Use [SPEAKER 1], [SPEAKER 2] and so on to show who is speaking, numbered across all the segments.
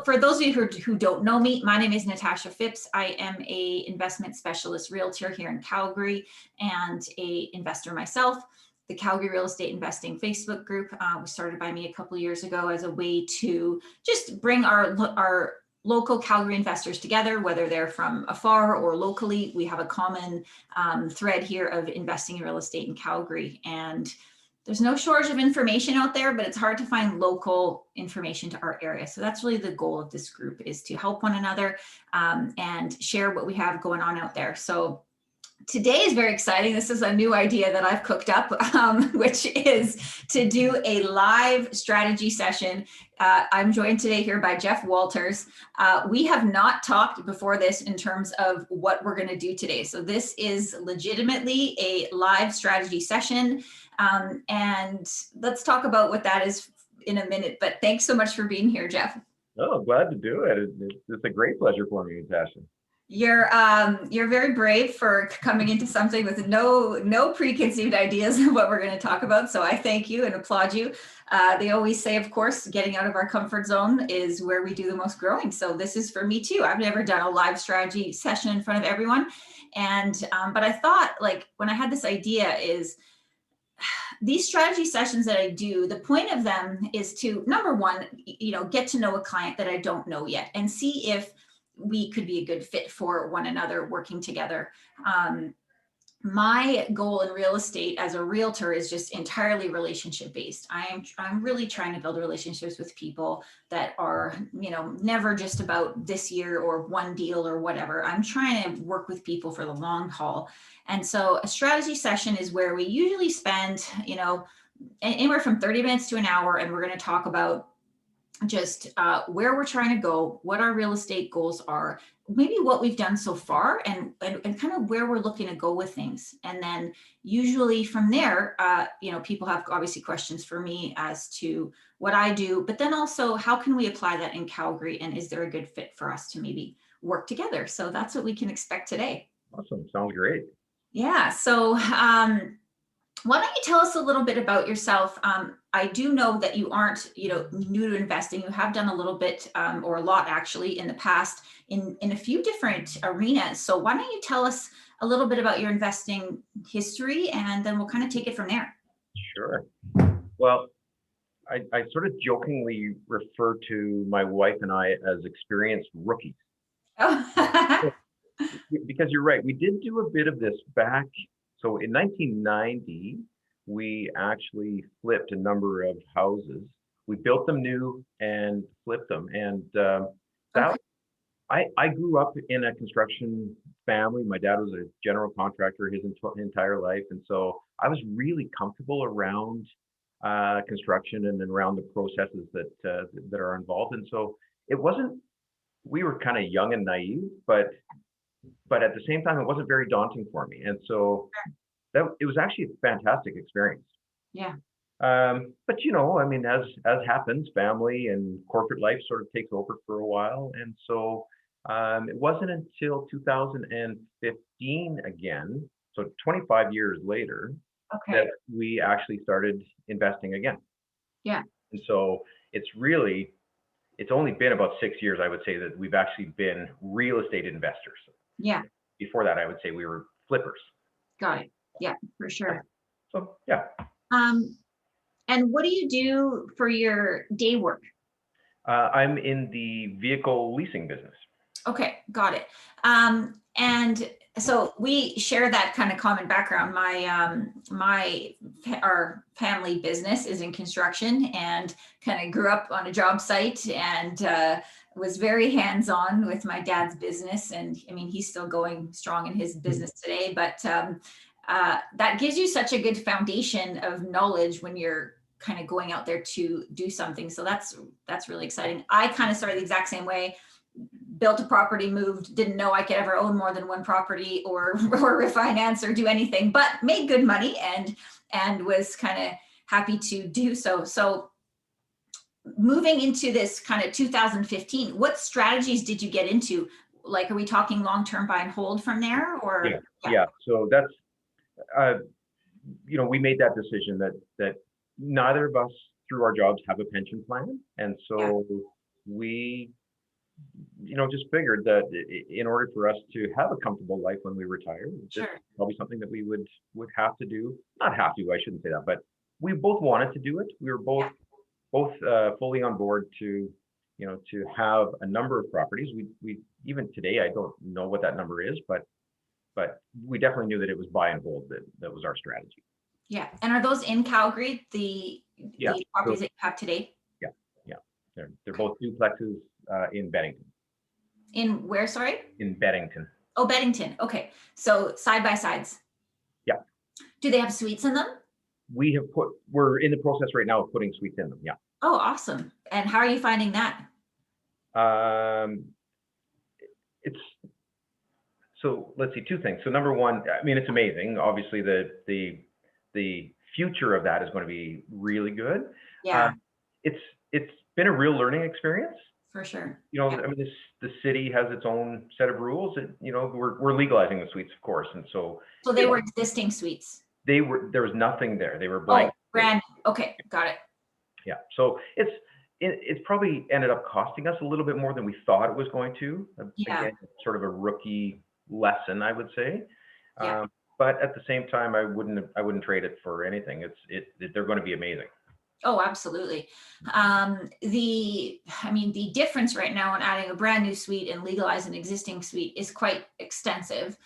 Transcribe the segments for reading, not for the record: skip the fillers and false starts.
[SPEAKER 1] for those of you who don't know me, my name is Natasha Phipps. I am a investment specialist realtor here in Calgary and a investor myself. The Calgary Real Estate Investing Facebook group was started by me a couple of years ago as a way to just bring our local Calgary investors together, whether they're from afar or locally. We have a common thread here of investing in real estate in Calgary. And there's no shortage of information out there, but it's hard to find local information to our area. So that's really the goal of this group, is to help one another and share what we have going on out there. So today is very exciting. This is a new idea that I've cooked up, which is to do a live strategy session. I'm joined today here by Jeff Walters. We have not talked before this in terms of what we're going to do today. So this is legitimately a live strategy session. And let's talk about what that is in a minute. But thanks so much for being here, Jeff.
[SPEAKER 2] Oh, glad to do it. It's a great pleasure for me, Natasha.
[SPEAKER 1] You're very brave for coming into something with no preconceived ideas of what we're going to talk about. So I thank you and applaud you. They always say, of course, getting out of our comfort zone is where we do the most growing. So this is for me too. I've never done a live strategy session in front of everyone. And, but I thought, like, when I had this idea is, these strategy sessions that I do, the point of them is to, number one, get to know a client that I don't know yet and see if we could be a good fit for one another working together. My goal in real estate as a realtor is just entirely relationship based. I'm really trying to build relationships with people that are, never just about this year or one deal or whatever. I'm trying to work with people for the long haul. And so a strategy session is where we usually spend, anywhere from 30 minutes to an hour, and we're going to talk about just where we're trying to go, what our real estate goals are, maybe what we've done so far, and kind of where we're looking to go with things. And then usually from there, people have obviously questions for me as to what I do, but then also how can we apply that in Calgary, and is there a good fit for us to maybe work together? So that's what we can expect today.
[SPEAKER 2] Awesome. Sounds great.
[SPEAKER 1] Yeah. So why don't you tell us a little bit about yourself? I do know that you aren't, new to investing. You have done a little bit, or a lot actually, in the past in a few different arenas. So why don't you tell us a little bit about your investing history, and then we'll kind of take it from there.
[SPEAKER 2] Sure. Well, I sort of jokingly refer to my wife and I as experienced rookies.
[SPEAKER 1] Oh.
[SPEAKER 2] Because you're right, we did do a bit of this back. So in 1990, we actually flipped a number of houses. We built them new and flipped them. And I grew up in a construction family. My dad was a general contractor his entire life. And so I was really comfortable around construction and then around the processes that are involved. And so we were kind of young and naive, but at the same time, it wasn't very daunting for me. And so it was actually a fantastic experience.
[SPEAKER 1] Yeah.
[SPEAKER 2] But as happens, family and corporate life sort of takes over for a while. And so it wasn't until 2015 again, so 25 years later, that we actually started investing again.
[SPEAKER 1] Yeah.
[SPEAKER 2] And so it's only been about 6 years, I would say, that we've actually been real estate investors.
[SPEAKER 1] Yeah.
[SPEAKER 2] Before that, I would say we were flippers.
[SPEAKER 1] Got it. Yeah, for sure.
[SPEAKER 2] So, yeah.
[SPEAKER 1] And what do you do for your day work?
[SPEAKER 2] I'm in the vehicle leasing business.
[SPEAKER 1] Okay, got it. And so we share that kind of common background. Our family business is in construction, and kind of grew up on a job site, and was very hands-on with my dad's business. And I mean, he's still going strong in his business today, but that gives you such a good foundation of knowledge when you're kind of going out there to do something. So that's really exciting. I kind of started the exact same way. Built a property, moved, didn't know I could ever own more than one property or refinance or do anything, but made good money and was kind of happy to do so. So moving into this kind of 2015, what strategies did you get into? Like, are we talking long-term buy and hold from there, or?
[SPEAKER 2] Yeah. So that's, we made that decision that neither of us through our jobs have a pension plan. And so we just figured that in order for us to have a comfortable life when we retire, this
[SPEAKER 1] Sure.
[SPEAKER 2] is probably something that we would have to do. Not have to, I shouldn't say that, but we both wanted to do it. We were
[SPEAKER 1] Yeah.
[SPEAKER 2] both fully on board to, to have a number of properties. We even today, I don't know what that number is, but we definitely knew that it was buy and hold that was our strategy.
[SPEAKER 1] Yeah. And are those in Calgary,
[SPEAKER 2] Yeah.
[SPEAKER 1] the properties that you have today?
[SPEAKER 2] Yeah. Yeah. They're both duplexes in Bennington.
[SPEAKER 1] In where, sorry?
[SPEAKER 2] In Bennington.
[SPEAKER 1] Oh, Beddington. Okay. So side by sides.
[SPEAKER 2] Yeah.
[SPEAKER 1] Do they have suites in them?
[SPEAKER 2] We're in the process right now of putting suites in them. Yeah.
[SPEAKER 1] Oh, awesome. And how are you finding that?
[SPEAKER 2] Um, so let's see, two things. So number one, I mean, it's amazing. Obviously, the future of that is going to be really good.
[SPEAKER 1] Yeah,
[SPEAKER 2] It's been a real learning experience.
[SPEAKER 1] for sure.
[SPEAKER 2] Yeah.
[SPEAKER 1] Yeah.
[SPEAKER 2] I mean, the city has its own set of rules. We're legalizing the suites, of course, and so
[SPEAKER 1] So they were existing suites.
[SPEAKER 2] there was nothing there. They were
[SPEAKER 1] Oh,
[SPEAKER 2] blank.
[SPEAKER 1] brand. Okay, got it.
[SPEAKER 2] Yeah. So it's probably ended up costing us a little bit more than we thought it was going to.
[SPEAKER 1] Yeah.
[SPEAKER 2] Again, sort of a rookie lesson, I would say.
[SPEAKER 1] Yeah.
[SPEAKER 2] But at the same time, I wouldn't trade it for anything. They're going to be amazing.
[SPEAKER 1] Oh, absolutely. The difference right now in adding a brand new suite and legalizing an existing suite is quite extensive.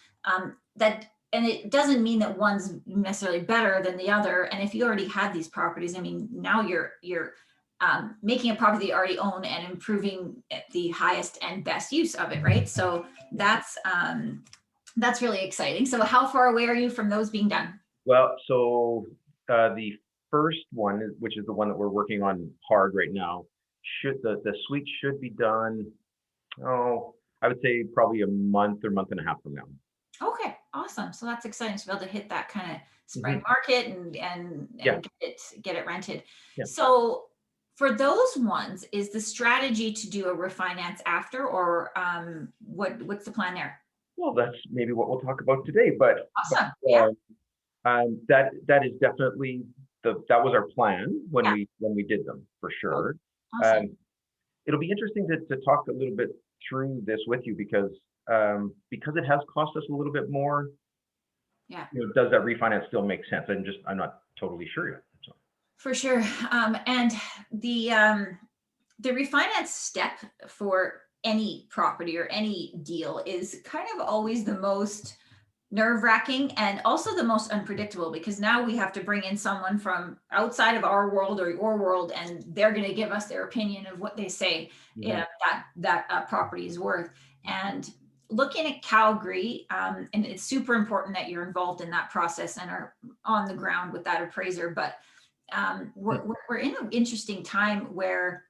[SPEAKER 1] And it doesn't mean that one's necessarily better than the other. And if you already had these properties, I mean, now you're making a property you already own and improving the highest and best use of it, right? So that's really exciting. So how far away are you from those being done?
[SPEAKER 2] Well, so the first one, which is the one that we're working on hard right now, the suite should be done. Oh, I would say probably a month or month and a half from now.
[SPEAKER 1] Okay, awesome. So that's exciting to be able to hit that kind of spring
[SPEAKER 2] Mhm.
[SPEAKER 1] market and
[SPEAKER 2] Yeah.
[SPEAKER 1] get it rented.
[SPEAKER 2] Yeah.
[SPEAKER 1] So for those ones, is the strategy to do a refinance after, or what's the plan there?
[SPEAKER 2] Well, that's maybe what we'll talk about today, but
[SPEAKER 1] Awesome. Yeah.
[SPEAKER 2] that is definitely that was our plan when
[SPEAKER 1] Yeah.
[SPEAKER 2] we did them for
[SPEAKER 1] Oh,
[SPEAKER 2] sure.
[SPEAKER 1] awesome.
[SPEAKER 2] It'll be interesting to talk a little bit through this with you because it has cost us a little bit more.
[SPEAKER 1] Yeah.
[SPEAKER 2] Does that refinance still make sense? I'm not totally sure yet. So.
[SPEAKER 1] For sure. And the refinance step for any property or any deal is kind of always the most nerve-wracking and also the most unpredictable, because now we have to bring in someone from outside of our world or your world, and they're going to give us their opinion of what they say that property is worth. And looking at Calgary, and it's super important that you're involved in that process and are on the ground with that appraiser, but we're in an interesting time where,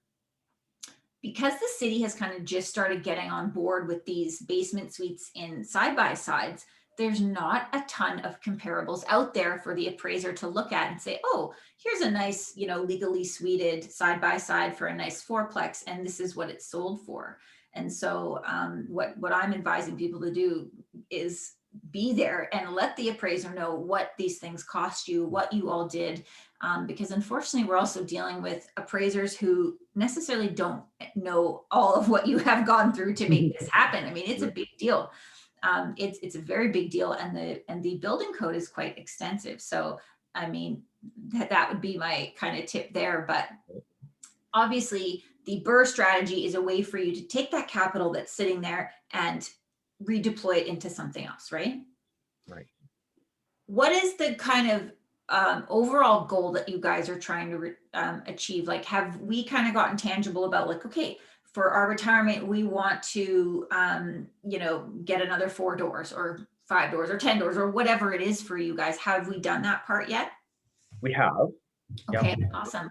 [SPEAKER 1] because the city has kind of just started getting on board with these basement suites in side by sides, there's not a ton of comparables out there for the appraiser to look at and say, oh, here's a nice, legally suited side by side for a nice fourplex, and this is what it's sold for. And so what I'm advising people to do is be there and let the appraiser know what these things cost you, what you all did, because unfortunately we're also dealing with appraisers who necessarily don't know all of what you have gone through to make this happen. I mean, it's a big deal. It's a very big deal, and the building code is quite extensive. So I mean, that would be my kind of tip there. But obviously the BRRRR strategy is a way for you to take that capital that's sitting there and redeploy it into something else, right?
[SPEAKER 2] Right.
[SPEAKER 1] What is the kind of overall goal that you guys are trying to achieve? Like, have we kind of gotten tangible about, like, okay, for our retirement, we want to, get another 4 doors or 5 doors or 10 doors or whatever it is for you guys? Have we done that part yet?
[SPEAKER 2] We have.
[SPEAKER 1] Okay,
[SPEAKER 2] Yeah.
[SPEAKER 1] awesome.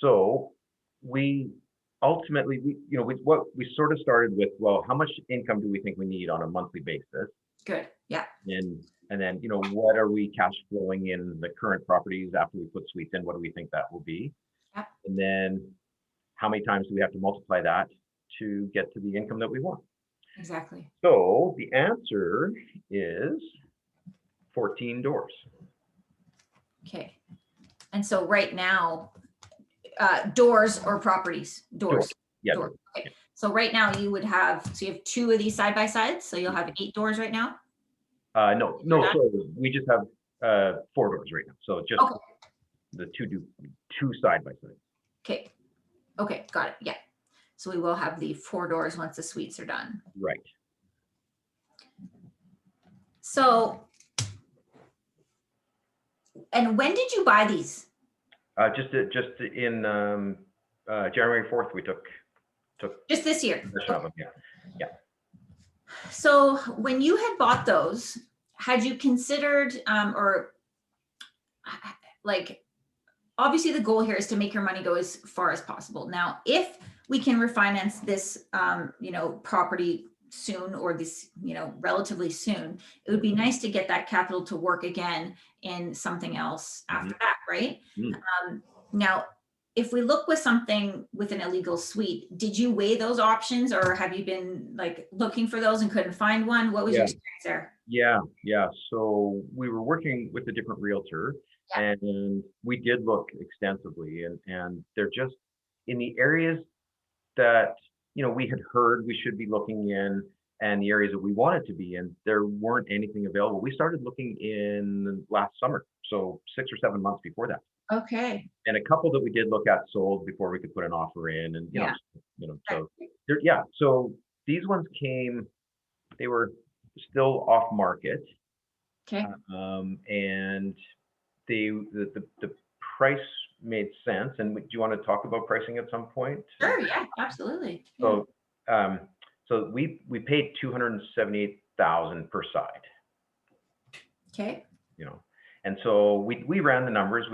[SPEAKER 2] So we ultimately, we sort of started with, well, how much income do we think we need on a monthly basis?
[SPEAKER 1] Good. Yeah.
[SPEAKER 2] And then, what are we cash flowing in the current properties after we put suites in? What do we think that will be?
[SPEAKER 1] Yep.
[SPEAKER 2] And then how many times do we have to multiply that to get to the income that we want?
[SPEAKER 1] Exactly.
[SPEAKER 2] So the answer is 14 doors.
[SPEAKER 1] Okay. And so right now, doors or properties? Doors.
[SPEAKER 2] Yeah.
[SPEAKER 1] Doors. Okay. So right now you would have, so you have 2 of these side by sides. So you'll have 8 doors right now.
[SPEAKER 2] No,
[SPEAKER 1] You're
[SPEAKER 2] no,
[SPEAKER 1] done?
[SPEAKER 2] so we just have 4 doors right now. So just
[SPEAKER 1] Okay.
[SPEAKER 2] the two side by side.
[SPEAKER 1] Okay. Okay. Got it. Yeah. So we will have the 4 doors once the suites are done.
[SPEAKER 2] Right.
[SPEAKER 1] So, and when did you buy these?
[SPEAKER 2] Just in January 4th, we took
[SPEAKER 1] Just this year.
[SPEAKER 2] possession of them. Yeah. Yeah.
[SPEAKER 1] So when you had bought those, had you considered, or like, obviously the goal here is to make your money go as far as possible. Now, if we can refinance this, property soon, or this, relatively soon, it would be nice to get that capital to work again in something else after that, right?
[SPEAKER 2] Mm.
[SPEAKER 1] Now, if we look with something with an illegal suite, did you weigh those options, or have you been like looking for those and couldn't find one? What was your
[SPEAKER 2] Yeah.
[SPEAKER 1] experience there?
[SPEAKER 2] Yeah. So we were working with a different realtor,
[SPEAKER 1] Yeah.
[SPEAKER 2] and we did look extensively, and they're just in the areas that we had heard we should be looking in, and the areas that we wanted to be in, there weren't anything available. We started looking in last summer, so 6 or 7 months before that.
[SPEAKER 1] Okay.
[SPEAKER 2] And a couple that we did look at sold before we could put an offer in, and
[SPEAKER 1] Yeah.
[SPEAKER 2] so yeah. So these ones came, they were still off market,
[SPEAKER 1] Okay.
[SPEAKER 2] and the price made sense. And do you want to talk about pricing at some point?
[SPEAKER 1] Sure. Yeah. Absolutely. Yeah.
[SPEAKER 2] So, so we paid 278,000 per side,
[SPEAKER 1] Okay.
[SPEAKER 2] and so we ran the numbers.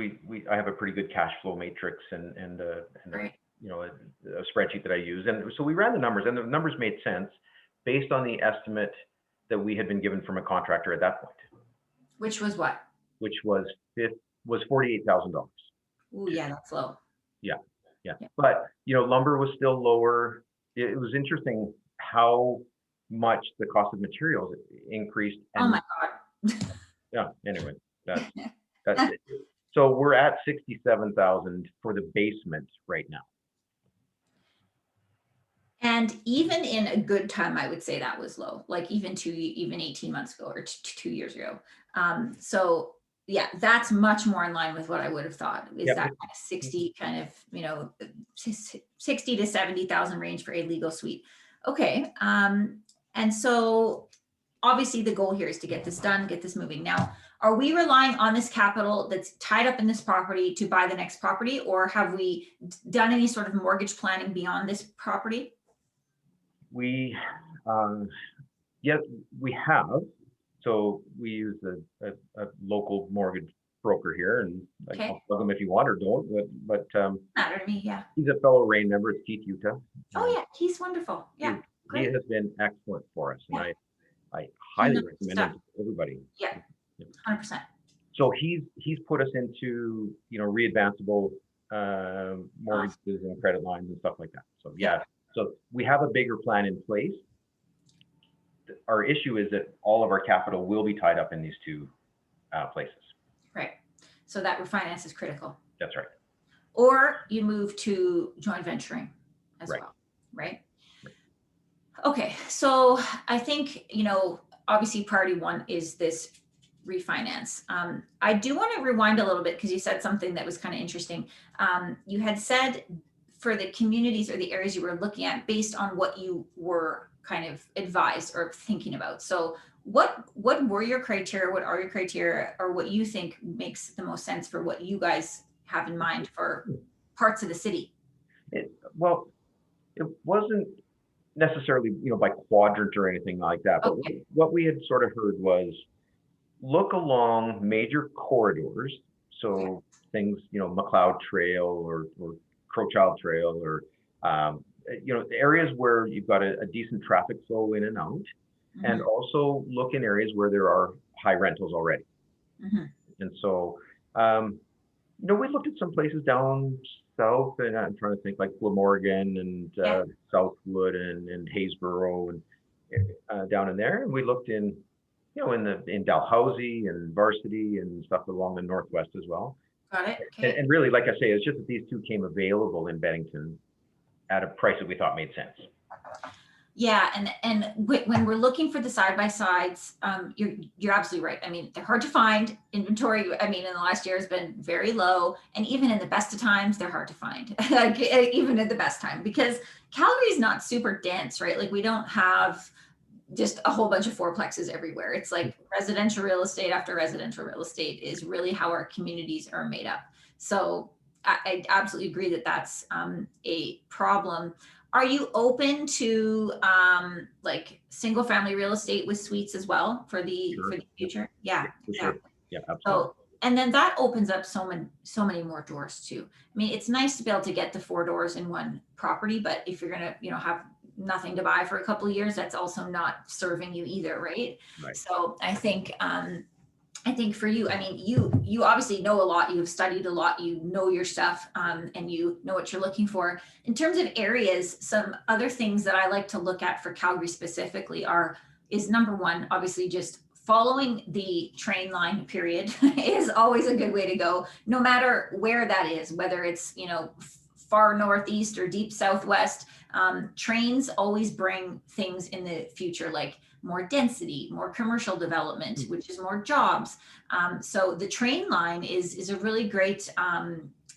[SPEAKER 2] I have a pretty good cash flow matrix and
[SPEAKER 1] Right.
[SPEAKER 2] a spreadsheet that I use, and so we ran the numbers, and the numbers made sense based on the estimate that we had been given from a contractor at that point,
[SPEAKER 1] Which was what?
[SPEAKER 2] which was $48,000.
[SPEAKER 1] Oh, yeah, that's low.
[SPEAKER 2] Yeah, yeah.
[SPEAKER 1] Yeah.
[SPEAKER 2] But lumber was still lower. It was interesting how much the cost of materials increased.
[SPEAKER 1] Oh
[SPEAKER 2] And
[SPEAKER 1] my God.
[SPEAKER 2] yeah, anyway, that's it. So we're at 67,000 for the basement right now.
[SPEAKER 1] And even in a good time, I would say that was low, like even 18 months ago, or 2 years ago. So yeah, that's much more in line with what I would have thought, is
[SPEAKER 2] Yeah.
[SPEAKER 1] that kind of 60 kind of, 60 to 70,000 range for a legal suite. Okay. And so obviously the goal here is to get this done, get this moving. Now, are we relying on this capital that's tied up in this property to buy the next property, or have we done any sort of mortgage planning beyond this property?
[SPEAKER 2] We, yes, we have. So we use a local mortgage broker here, and
[SPEAKER 1] Okay.
[SPEAKER 2] I'll plug him if you want or don't. But
[SPEAKER 1] Matter to me, yeah.
[SPEAKER 2] he's a fellow RAIN member. It's Keith Utah.
[SPEAKER 1] Oh yeah, he's wonderful. Yeah,
[SPEAKER 2] He
[SPEAKER 1] great.
[SPEAKER 2] has been excellent for us, and
[SPEAKER 1] Yeah.
[SPEAKER 2] I highly
[SPEAKER 1] knows
[SPEAKER 2] recommend
[SPEAKER 1] stuff.
[SPEAKER 2] him to everybody.
[SPEAKER 1] Yeah, 100%.
[SPEAKER 2] So he's put us into readvanceable mortgages and credit lines and stuff like that. So yeah, so we have a bigger plan in place. Our issue is that all of our capital will be tied up in these two places.
[SPEAKER 1] Right. So that refinance is critical.
[SPEAKER 2] That's right.
[SPEAKER 1] Or you move to joint venturing as
[SPEAKER 2] Right.
[SPEAKER 1] well, right? Okay, so I think, obviously priority one is this refinance. I do want to rewind a little bit, because you said something that was kind of interesting. You had said for the communities or the areas you were looking at based on what you were kind of advised or thinking about. So what were your criteria? What are your criteria, or what you think makes the most sense for what you guys have in mind for parts of the city?
[SPEAKER 2] Well, it wasn't necessarily by quadrant or anything like that, but
[SPEAKER 1] Okay.
[SPEAKER 2] what we had sort of heard was look along major corridors. So things, McLeod Trail or Crowchild Trail, or areas where you've got a decent traffic flow in and out, and also look in areas where there are high rentals already. And so, we looked at some places down south, and I'm trying to think, like Glamorgan and Southwood and Haysboro and down in there, and we looked in in Dalhousie and Varsity and stuff along the northwest as well.
[SPEAKER 1] Got it. Okay.
[SPEAKER 2] And really, like I say, it's just that these two came available in Bennington at a price that we thought made sense.
[SPEAKER 1] Yeah, and when we're looking for the side by sides, you're absolutely right. I mean, they're hard to find. Inventory, I mean, in the last year has been very low, and even in the best of times, they're hard to find. Like even at the best time, because Calgary is not super dense, right? Like we don't have just a whole bunch of fourplexes everywhere. It's like residential real estate after residential real estate is really how our communities are made up. So I absolutely agree that that's a problem. Are you open to like single family real estate with suites as well for
[SPEAKER 2] Sure.
[SPEAKER 1] the future? Yeah,
[SPEAKER 2] Yeah, for sure.
[SPEAKER 1] exactly.
[SPEAKER 2] Yeah, absolutely.
[SPEAKER 1] So and then that opens up so many more doors too. I mean, it's nice to be able to get the four doors in one property, but if you're gonna, have nothing to buy for a couple of years, that's also not serving you either, right?
[SPEAKER 2] Right.
[SPEAKER 1] So I think for you, I mean, you obviously know a lot. You've studied a lot. You know your stuff, and you know what you're looking for. In terms of areas, some other things that I like to look at for Calgary specifically is number one, obviously just following the train line. Period is always a good way to go, no matter where that is, whether it's far northeast or deep southwest. Trains always bring things in the future like more density, more commercial development, which is more jobs. So the train line is a really great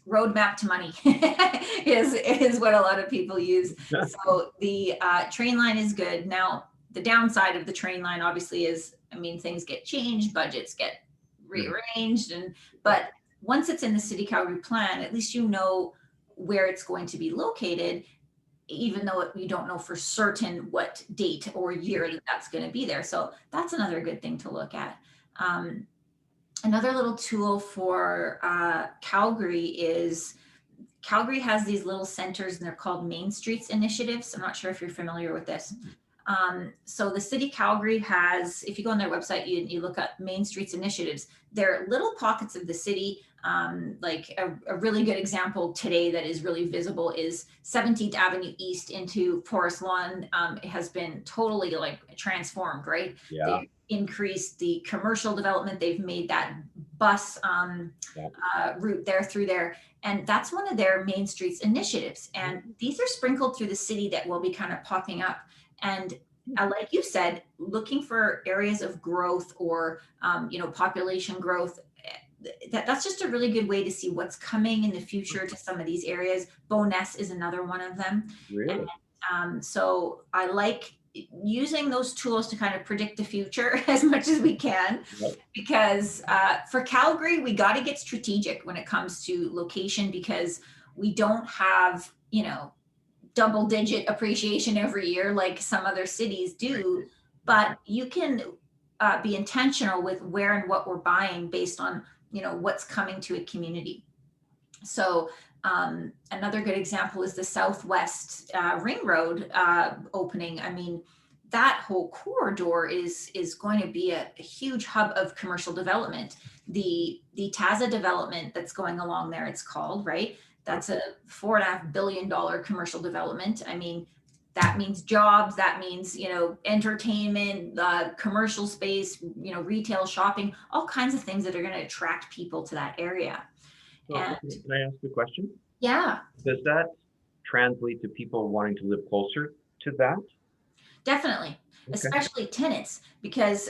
[SPEAKER 1] roadmap to money is what a lot of people use. So the train line is good. Now, the downside of the train line obviously is, I mean, things get changed, budgets get rearranged, but once it's in the City Calgary plan, at least you know where it's going to be located, even though you don't know for certain what date or year that's going to be there. So that's another good thing to look at. Another little tool for Calgary is Calgary has these little centers and they're called Main Streets initiatives. I'm not sure if you're familiar with this. So the City Calgary has, if you go on their website, you look up Main Streets initiatives, they're little pockets of the city. Like a really good example today that is really visible is 17th Avenue East into Forest Lawn. It has been totally like transformed, right?
[SPEAKER 2] Yeah.
[SPEAKER 1] They've increased the commercial development. They've made that bus route there through there. And that's one of their Main Streets initiatives. And these are sprinkled through the city that will be kind of popping up. And like you said, looking for areas of growth or population growth. That's just a really good way to see what's coming in the future to some of these areas. Bowness is another one of them.
[SPEAKER 2] Really?
[SPEAKER 1] And so I like using those tools to kind of predict the future as much as we can, because for Calgary, we got to get strategic when it comes to location, because we don't have, double digit appreciation every year like some other cities do, but you can be intentional with where and what we're buying based on what's coming to a community. So another good example is the Southwest Ring Road opening. I mean, that whole corridor is going to be a huge hub of commercial development. The Taza development that's going along there, it's called, right? That's a $4.5 billion commercial development. I mean, that means jobs, that means, entertainment, commercial space, retail, shopping, all kinds of things that are going to attract people to that area.
[SPEAKER 2] So,
[SPEAKER 1] And
[SPEAKER 2] can I ask a question?
[SPEAKER 1] yeah,
[SPEAKER 2] Does that translate to people wanting to live closer to that?
[SPEAKER 1] definitely,
[SPEAKER 2] Okay.
[SPEAKER 1] especially tenants, because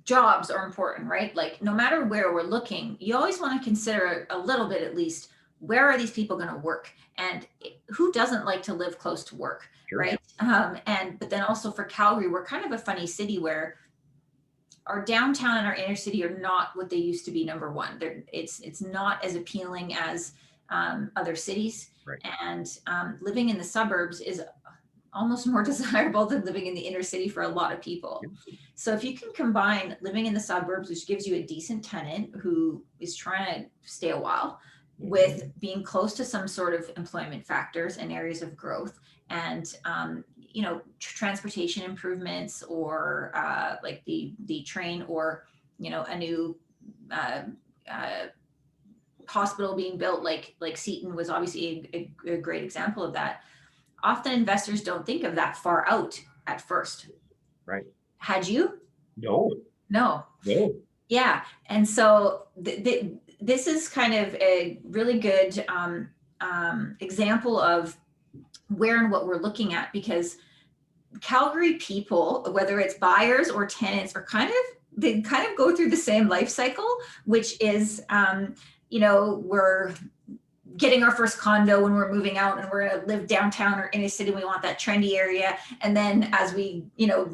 [SPEAKER 1] jobs are important, right? Like no matter where we're looking, you always want to consider a little bit at least, where are these people going to work, and who doesn't like to live close to work,
[SPEAKER 2] Sure.
[SPEAKER 1] right? But then also for Calgary, we're kind of a funny city where our downtown and our inner city are not what they used to be. Number one, it's not as appealing as other cities,
[SPEAKER 2] Right.
[SPEAKER 1] and living in the suburbs is almost more desirable than living in the inner city for a lot of people. So if you can combine living in the suburbs, which gives you a decent tenant who is trying to stay a while, with being close to some sort of employment factors and areas of growth, and transportation improvements, or like the train, or a new hospital being built, like Seton was obviously a great example of that. Often investors don't think of that far out at first.
[SPEAKER 2] Right.
[SPEAKER 1] Had you?
[SPEAKER 2] No.
[SPEAKER 1] Yeah. And so this is kind of a really good example of where and what we're looking at, because Calgary people, whether it's buyers or tenants, they kind of go through the same life cycle, which is, we're getting our first condo when we're moving out and we're going to live downtown or in a city. We want that trendy area. And then as we,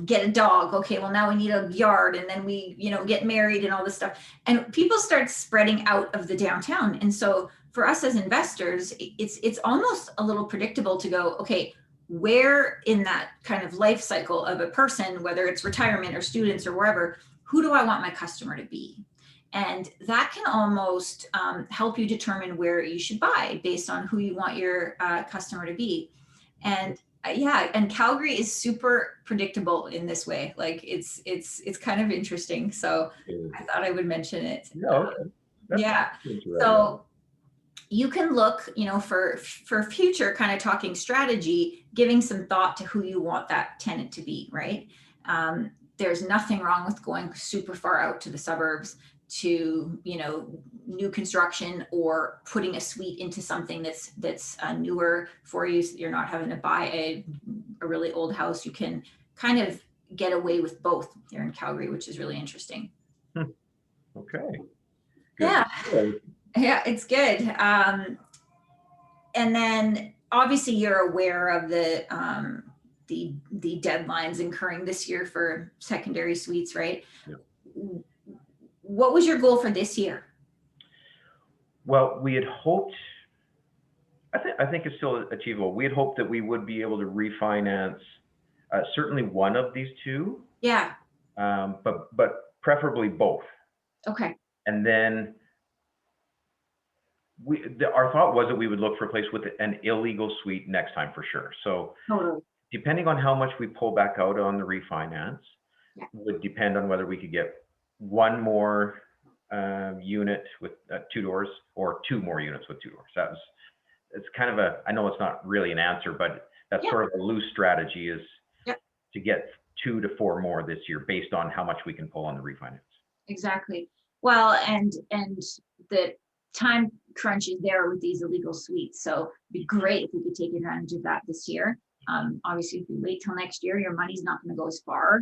[SPEAKER 1] get a dog, okay, well now we need a yard, and then we, get married and all this stuff. And people start spreading out of the downtown. And so for us as investors, it's almost a little predictable to go, okay, where in that kind of life cycle of a person, whether it's retirement or students or wherever, who do I want my customer to be? And that can almost help you determine where you should buy based on who you want your customer to be. And and Calgary is super predictable in this way. Like it's kind of interesting. So I thought I would mention it.
[SPEAKER 2] No,
[SPEAKER 1] Yeah. So you can look, for future kind of talking strategy, giving some thought to who you want that tenant to be, right? There's nothing wrong with going super far out to the suburbs to, new construction, or putting a suite into something that's newer for you. So you're not having to buy a really old house. You can kind of get away with both here in Calgary, which is really interesting.
[SPEAKER 2] Okay.
[SPEAKER 1] Good. Yeah. Good. Yeah, it's good. And then obviously you're aware of the deadlines incurring this year for secondary suites, right? Yeah. What was your goal for this year?
[SPEAKER 2] Well, we had hoped, I think it's still achievable. We had hoped that we would be able to refinance certainly one of these two.
[SPEAKER 1] Yeah.
[SPEAKER 2] But preferably both.
[SPEAKER 1] Okay.
[SPEAKER 2] And then our thought was that we would look for a place with an illegal suite next time for sure. So depending on how much we pull back out on the refinance, would depend on whether we could get one more unit with 2 doors, or 2 more units with 2 doors. It's kind of I know it's not really an answer, but that's sort of a loose strategy, is to get 2 to 4 more this year based on how much we can pull on the refinance.
[SPEAKER 1] Exactly. Well, and the time crunch is there with these illegal suites. So it'd be great if we could take advantage of that this year. Obviously, if you wait till next year, your money's not going to go as far.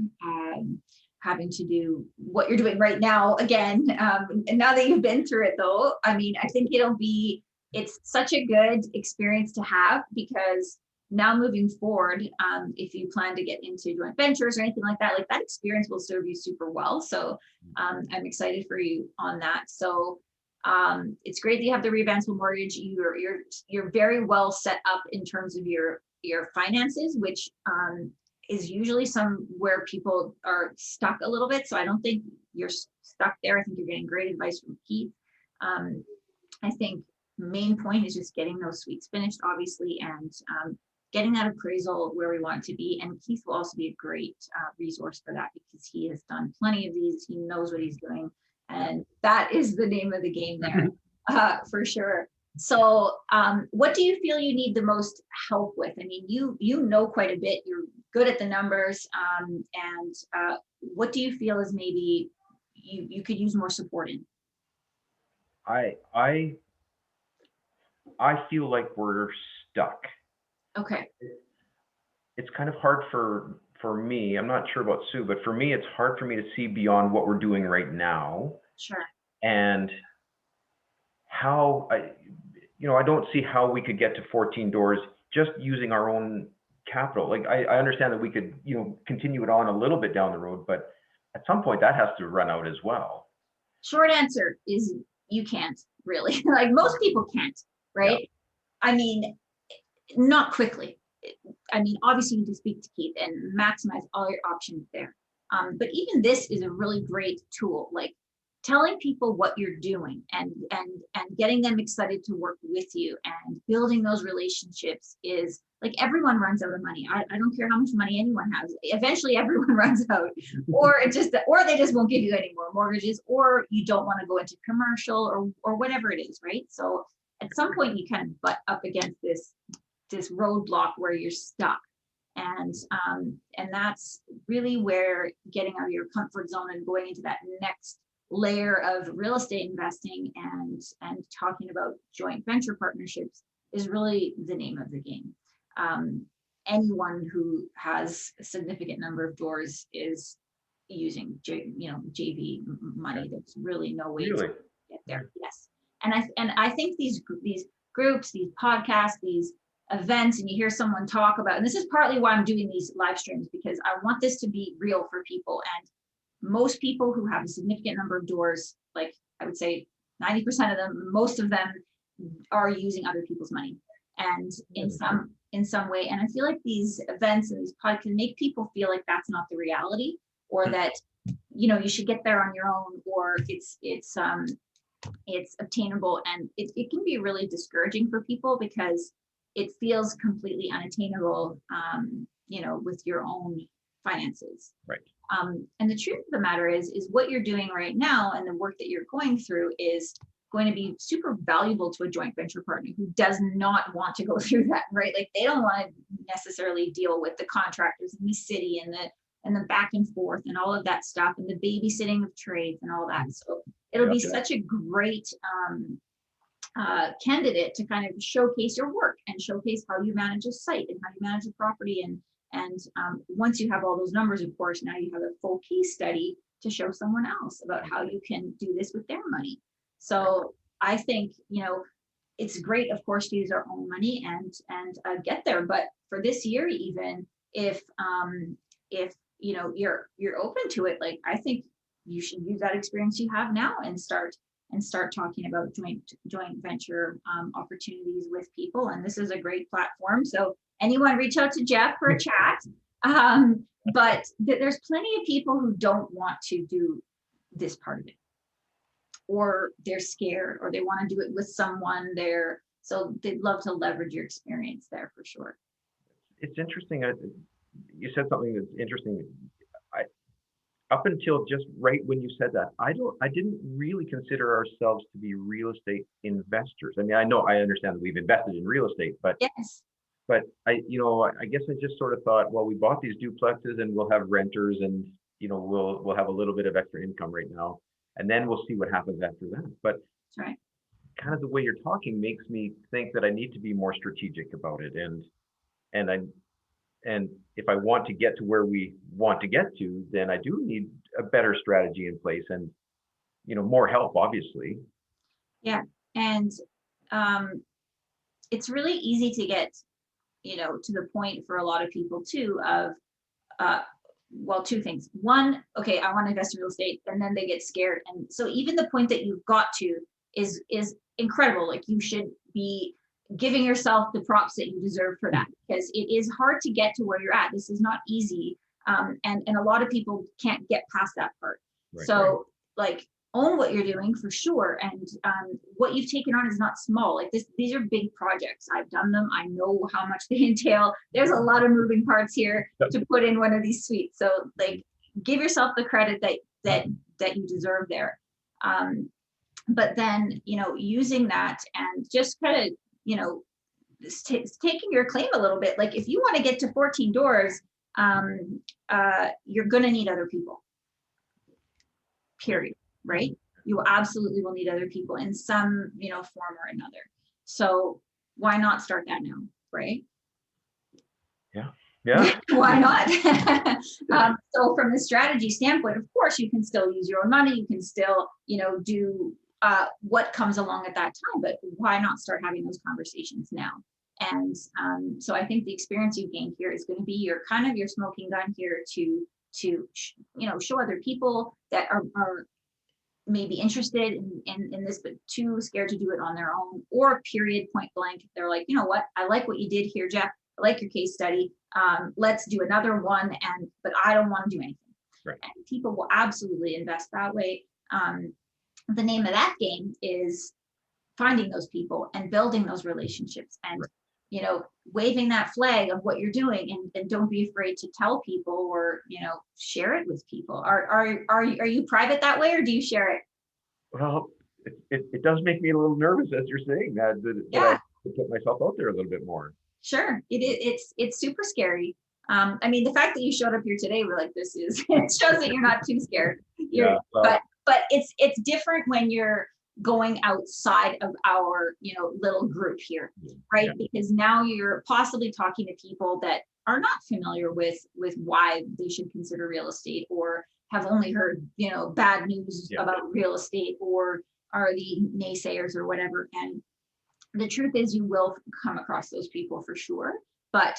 [SPEAKER 1] Having to do what you're doing right now again. And now that you've been through it though, I mean, I think it's such a good experience to have, because now moving forward, if you plan to get into joint ventures or anything like that experience will serve you super well. So I'm excited for you on that. So it's great that you have the readvanceable mortgage. You're very well set up in terms of your finances, which is usually where people are stuck a little bit. So I don't think you're stuck there. I think you're getting great advice from Keith. I think main point is just getting those suites finished, obviously, and getting that appraisal where we want it to be. And Keith will also be a great resource for that, because he has done plenty of these. He knows what he's doing. And that is the name of the game there, for sure. So what do you feel you need the most help with? I mean, you know quite a bit. You're good at the numbers. And what do you feel is maybe you could use more support in?
[SPEAKER 2] I feel like we're stuck.
[SPEAKER 1] Okay.
[SPEAKER 2] It's kind of hard for me. I'm not sure about Sue, but for me, it's hard for me to see beyond what we're doing right now.
[SPEAKER 1] Sure.
[SPEAKER 2] And how I don't see how we could get to 14 doors just using our own capital. Like I understand that we could, continue it on a little bit down the road, but at some point that has to run out as well.
[SPEAKER 1] Short answer is you can't really. Like most people can't, right? Yeah. I mean, not quickly. I mean, obviously you need to speak to Keith and maximize all your options there. But even this is a really great tool. Like telling people what you're doing and getting them excited to work with you and building those relationships is like, everyone runs out of money. I don't care how much money anyone has. Eventually everyone runs out, or they just won't give you any more mortgages, or you don't want to go into commercial or whatever it is, right? So at some point you kind of butt up against this roadblock where you're stuck. And that's really where getting out of your comfort zone and going into that next layer of real estate investing and talking about joint venture partnerships is really the name of the game. anyone who has a significant number of doors is using JV money. There's really no way
[SPEAKER 2] Really?
[SPEAKER 1] to get there. Yes. And I think these groups, these podcasts, these events, and you hear someone talk about, and this is partly why I'm doing these live streams, because I want this to be real for people. And most people who have a significant number of doors, like I would say 90% of them, most of them are using other people's money, and in some way. And I feel like these events and these podcasts can make people feel like that's not the reality, or that you should get there on your own, or it's obtainable. And it can be really discouraging for people because it feels completely unattainable, with your own finances.
[SPEAKER 2] Right.
[SPEAKER 1] And the truth of the matter is what you're doing right now and the work that you're going through is going to be super valuable to a joint venture partner who does not want to go through that, right? Like they don't want to necessarily deal with the contractors in the city and the back and forth and all of that stuff and the babysitting of trades and all that. So it'll be such a great candidate to kind of showcase your work and showcase how you manage a site and how you manage a property. And once you have all those numbers, of course, now you have a full case study to show someone else about how you can do this with their money. So I think, it's great, of course, to use our own money and get there. But for this year, even if you're open to it, like I think you should use that experience you have now and start talking about joint venture opportunities with people. And this is a great platform. So anyone reach out to Jeff for a chat. But there's plenty of people who don't want to do this part of it, or they're scared, or they want to do it with someone there. So they'd love to leverage your experience there for sure.
[SPEAKER 2] It's interesting. You said something that's interesting. Up until just right when you said that, I didn't really consider ourselves to be real estate investors. I mean, I understand that we've invested in real estate, but
[SPEAKER 1] yes.
[SPEAKER 2] But I guess I just sort of thought, well, we bought these duplexes and we'll have renters and we'll have a little bit of extra income right now, and then we'll see what happens after that. But
[SPEAKER 1] that's right.
[SPEAKER 2] Kind of the way you're talking makes me think that I need to be more strategic about it, and if I want to get to where we want to get to, then I do need a better strategy in place and more help, obviously.
[SPEAKER 1] Yeah, and it's really easy to get to the point for a lot of people too of two things. One, okay, I want to invest in real estate, and then they get scared. And so even the point that you've got to is incredible. Like you should be giving yourself the props that you deserve for that, because it is hard to get to where you're at. This is not easy. And a lot of people can't get past that part. Right, so like own what you're doing for sure. And what you've taken on is not small. Like these are big projects. I've done them. I know how much they entail. There's a lot of moving parts here to put in one of these suites. So like give yourself the credit that you deserve there. But then, using that and just kind of, taking your claim a little bit. Like if you want to get to 14 doors, you're going to need other people, period. Right? You absolutely will need other people in some, form or another. So why not start that now? Right?
[SPEAKER 2] Yeah.
[SPEAKER 1] Why not? So from the strategy standpoint, of course, you can still use your own money. You can still, do what comes along at that time, but why not start having those conversations now? And so I think the experience you gained here is going to be your smoking gun here to show other people that are maybe interested in this, but too scared to do it on their own, or period, point blank. They're like, you know what? I like what you did here, Jeff. I like your case study. Let's do another one. But I don't want to do anything.
[SPEAKER 2] Right.
[SPEAKER 1] And people will absolutely invest that way. The name of that game is finding those people and building those relationships and, waving that flag of what you're doing, and don't be afraid to tell people or, share it with people. Are you private that way, or do you share it?
[SPEAKER 2] Well, it does make me a little nervous as you're saying that I put myself out there a little bit more.
[SPEAKER 1] Sure. It's super scary. I mean, the fact that you showed up here today, we're like, it shows that you're not too scared. But it's different when you're going outside of our, little group here, right?
[SPEAKER 2] Yeah.
[SPEAKER 1] Because now you're possibly talking to people that are not familiar with why they should consider real estate, or have only heard, bad news
[SPEAKER 2] Yeah.
[SPEAKER 1] about real estate, or are the naysayers or whatever. And the truth is, you will come across those people for sure, but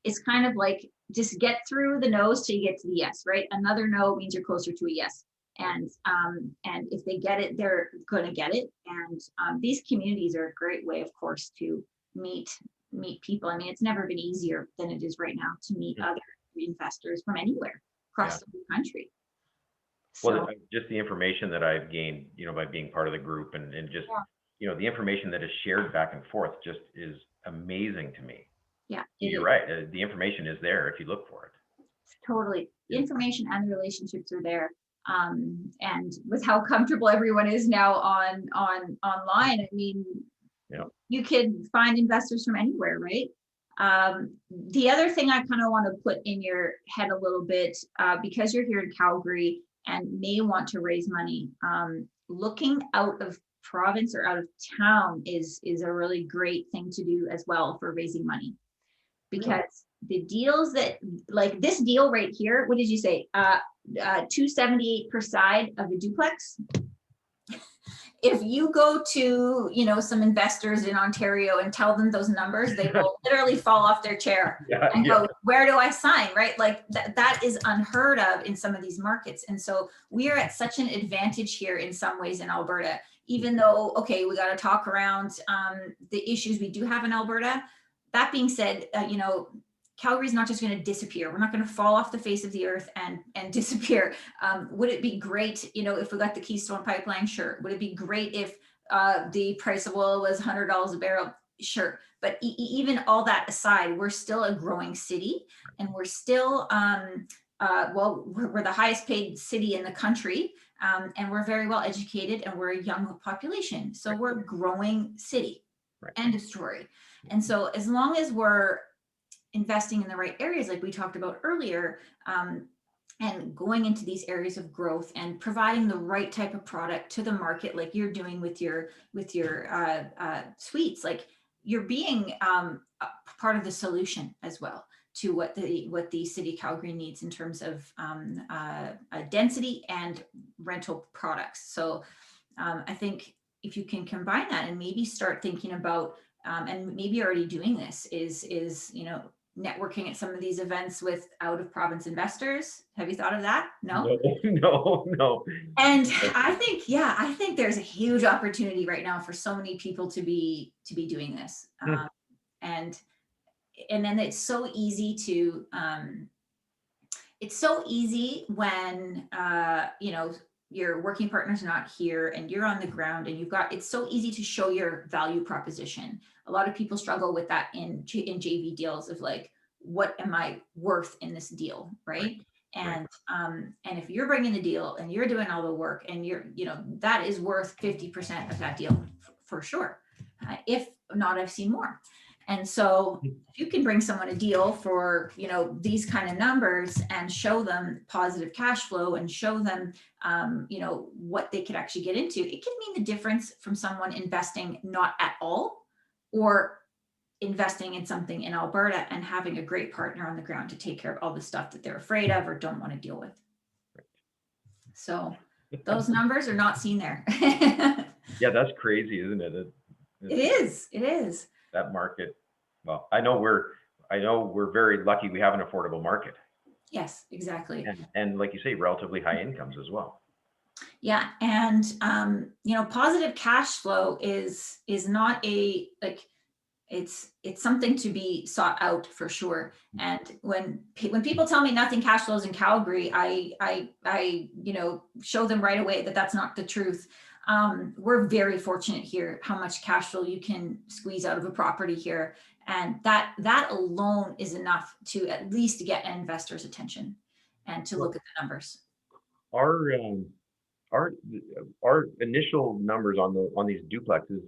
[SPEAKER 1] it's kind of like, just get through the no's till you get to the yes, right? Another no means you're closer to a yes. And if they get it, they're going to get it. And these communities are a great way, of course, to meet people. I mean, it's never been easier than it is right now to meet other investors from anywhere across the whole country.
[SPEAKER 2] Well, just the information that I've gained, by being part of the group, and just, the information that is shared back and forth just is amazing to me.
[SPEAKER 1] Yeah,
[SPEAKER 2] you're right. The information is there if you look for it.
[SPEAKER 1] Totally. The information and the relationships are there. And with how comfortable everyone is now online, I mean, you could find investors from anywhere, right? The other thing I kind of want to put in your head a little bit, because you're here in Calgary and may want to raise money, looking out of province or out of town is a really great thing to do as well for raising money. Because the deals that, like this deal right here, what did you say? 278 per side of a duplex. If you go to, some investors in Ontario and tell them those numbers, they will literally fall off their chair and go, where do I sign? Right? Like that is unheard of in some of these markets. And so we are at such an advantage here in some ways in Alberta, even though, okay, we got to talk around the issues we do have in Alberta. That being said, Calgary is not just going to disappear. We're not going to fall off the face of the earth and disappear. Would it be great, if we got the Keystone Pipeline? Sure. Would it be great if the price of oil was $100 a barrel? Sure. But even all that aside, we're still a growing city, and we're still, we're the highest paid city in the country, and we're very well educated, and we're a young population. So we're a growing city. End of story. And so as long as we're investing in the right areas, like we talked about earlier, and going into these areas of growth and providing the right type of product to the market, like you're doing with your suites, like you're being a part of the solution as well to what the city of Calgary needs in terms of density and rental products. So I think if you can combine that and maybe start thinking about, and maybe you're already doing this, is networking at some of these events with out of province investors. Have you thought of that? No. And I think there's a huge opportunity right now for so many people to be doing this. And then it's so easy to when your working partner's not here and you're on the ground and it's so easy to show your value proposition. A lot of people struggle with that in JV deals of like, what am I worth in this deal, right? And if you're bringing the deal and you're doing all the work and that is worth 50% of that deal for sure. If not, I've seen more. And so if you can bring someone a deal for, these kind of numbers and show them positive cash flow and show them, what they could actually get into, it can mean the difference from someone investing not at all or investing in something in Alberta and having a great partner on the ground to take care of all the stuff that they're afraid of or don't want to deal with. So those numbers are not seen there.
[SPEAKER 2] Yeah, that's crazy, isn't it?
[SPEAKER 1] It is.
[SPEAKER 2] That market. Well, I know we're very lucky we have an affordable market.
[SPEAKER 1] Yes, exactly.
[SPEAKER 2] And like you say, relatively high incomes as well.
[SPEAKER 1] Yeah. And, positive cash flow is not it's something to be sought out for sure. And when people tell me nothing cash flows in Calgary, I show them right away that that's not the truth. We're very fortunate here how much cash flow you can squeeze out of a property here. And that alone is enough to at least get an investor's attention and to look at the numbers.
[SPEAKER 2] Our initial numbers on these duplexes,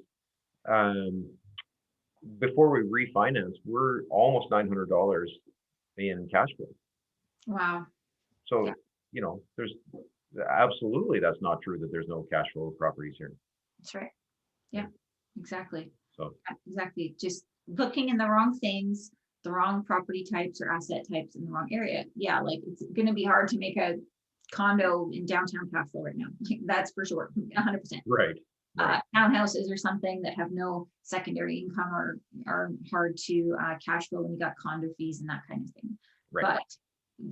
[SPEAKER 2] before we refinance, we're almost $900 in cash flow.
[SPEAKER 1] Wow.
[SPEAKER 2] So, there's absolutely, that's not true that there's no cash flow properties here.
[SPEAKER 1] That's right. Yeah, exactly.
[SPEAKER 2] So,
[SPEAKER 1] Yeah, exactly. Just looking in the wrong things, the wrong property types or asset types in the wrong area. Yeah, like it's going to be hard to make a condo in downtown Castle right now. That's for sure. 100%.
[SPEAKER 2] right, right,
[SPEAKER 1] Townhouses or something that have no secondary income or are hard to cash flow when you got condo fees and that kind of thing.
[SPEAKER 2] right.
[SPEAKER 1] But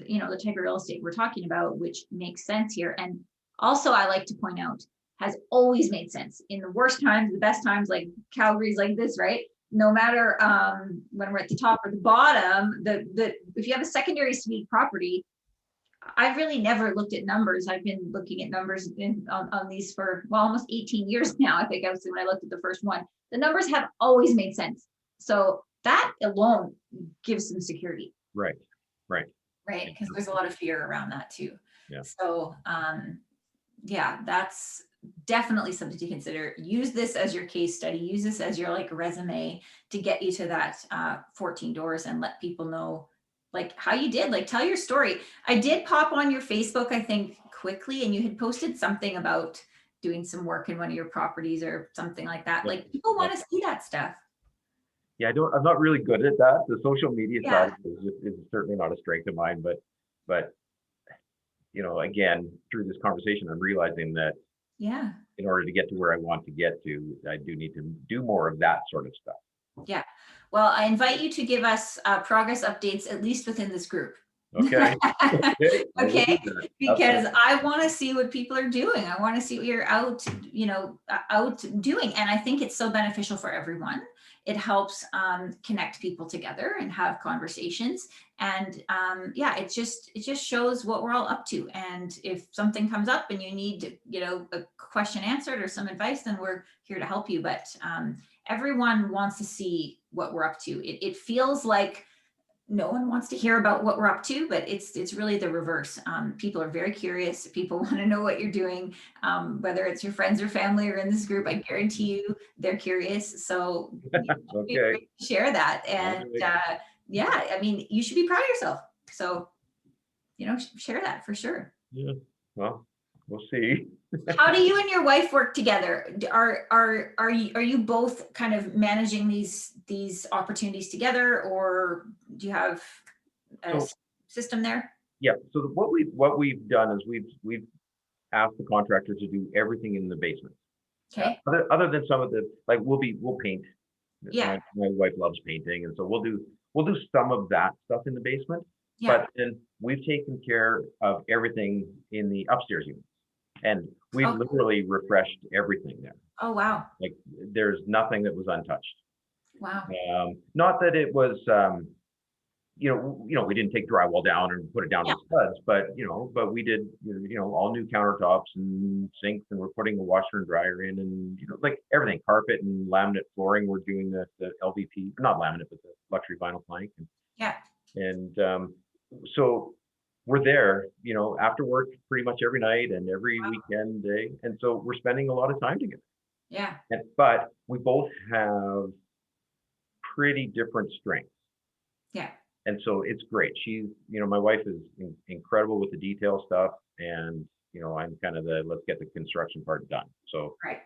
[SPEAKER 1] the type of real estate we're talking about, which makes sense here, and also I like to point out has always made sense in the worst times, the best times, like Calgary's like this, right? No matter when we're at the top or the bottom, the if you have a secondary suite property, I've really never looked at numbers. I've been looking at numbers on these for, well, almost 18 years now. I think I was when I looked at the first one. The numbers have always made sense. So that alone gives some security.
[SPEAKER 2] Right, right.
[SPEAKER 1] Right. Because there's a lot of fear around that too.
[SPEAKER 2] Yeah.
[SPEAKER 1] So yeah, that's definitely something to consider. Use this as your case study. Use this as your like resume to get you to that 14 doors and let people know like how you did, like tell your story. I did pop on your Facebook, I think quickly, and you had posted something about doing some work in one of your properties or something like that.
[SPEAKER 2] Yeah.
[SPEAKER 1] Like people want to see that stuff.
[SPEAKER 2] Yeah, I'm not really good at that. The social media
[SPEAKER 1] Yeah.
[SPEAKER 2] side is certainly not a strength of mine, but again, through this conversation, I'm realizing that
[SPEAKER 1] Yeah.
[SPEAKER 2] in order to get to where I want to get to, I do need to do more of that sort of stuff.
[SPEAKER 1] Yeah. Well, I invite you to give us progress updates, at least within this group.
[SPEAKER 2] Okay. Okay.
[SPEAKER 1] Okay. Because
[SPEAKER 2] Absolutely.
[SPEAKER 1] I want to see what people are doing. I want to see what you're out doing. And I think it's so beneficial for everyone. It helps connect people together and have conversations. And yeah, it just shows what we're all up to. And if something comes up and you need, a question answered or some advice, then we're here to help you. But everyone wants to see what we're up to. It feels like no one wants to hear about what we're up to, but it's really the reverse. People are very curious. People want to know what you're doing, whether it's your friends or family or in this group. I guarantee you they're curious. So
[SPEAKER 2] Okay.
[SPEAKER 1] share that. And yeah, I mean, you should be proud of yourself. So, share that for sure.
[SPEAKER 2] Yeah. Well, we'll see.
[SPEAKER 1] How do you and your wife work together? Are you both kind of managing these opportunities together, or do you have a
[SPEAKER 2] So,
[SPEAKER 1] system there?
[SPEAKER 2] yeah. So what we've done is we've asked the contractor to do everything in the basement.
[SPEAKER 1] Okay.
[SPEAKER 2] Other than some of the like we'll paint.
[SPEAKER 1] Yeah.
[SPEAKER 2] My wife loves painting, and so we'll do some of that stuff in the basement.
[SPEAKER 1] Yeah.
[SPEAKER 2] But then we've taken care of everything in the upstairs units, and we've
[SPEAKER 1] Oh.
[SPEAKER 2] literally refreshed everything there.
[SPEAKER 1] Oh, wow.
[SPEAKER 2] Like there's nothing that was untouched.
[SPEAKER 1] Wow.
[SPEAKER 2] Not that it was, we didn't take drywall down and put it down
[SPEAKER 1] Yeah.
[SPEAKER 2] to studs, but we did, all new countertops and sinks, and we're putting a washer and dryer in, and like everything, carpet and laminate flooring. We're doing the LVP, not laminate, but the luxury vinyl plank,
[SPEAKER 1] Yeah.
[SPEAKER 2] and so we're there, after work pretty much every night and every
[SPEAKER 1] Wow.
[SPEAKER 2] weekend day, and so we're spending a lot of time together.
[SPEAKER 1] Yeah.
[SPEAKER 2] But we both have pretty different strengths.
[SPEAKER 1] Yeah.
[SPEAKER 2] And so it's great. She's, my wife is incredible with the detail stuff, and I'm kind of let's get the construction part done. So
[SPEAKER 1] Right.